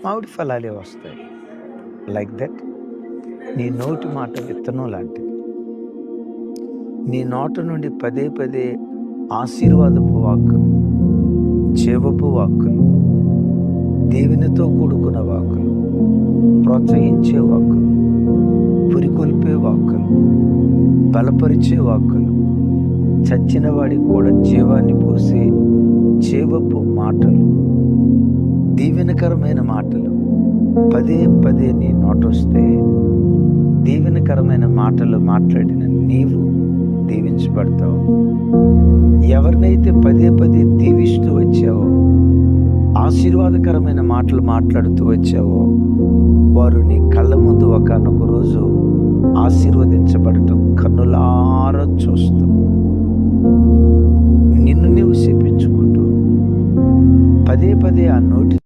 మామిడి ఫలాలే వస్తాయి. Like that నీ నోటి మాట విత్తనం లాంటిది. నీ నోట నుండి పదే పదే ఆశీర్వాదపు వాక్కులు, జీవపు వాక్కులు, దేవునితో కూడుకున్న వాక్కులు, ప్రోత్సహించే వాక్కులు, పురికొల్పే వాక్కులు, బలపరిచే వాక్కులు, చచ్చిన వాడికి కూడా జీవాన్ని పోసే జీవపు మాటలు, దీవెనకరమైన మాటలు పదే పదే నీ నోటొస్తే దీవెనకరమైన మాటలు మాట్లాడిన నీవు దీవించబడతావు. ఎవరినైతే పదే పదే దీవిస్తూ వచ్చావో, ఆశీర్వాదకరమైన మాటలు మాట్లాడుతూ వచ్చావో, వారు నీ కళ్ళ ముందు ఒకానొక రోజు ఆశీర్వదించబడటం కన్నులారా చూస్తావు. నిన్ను నీవు శపించుకుంటూ పదే పదే ఆ నోటి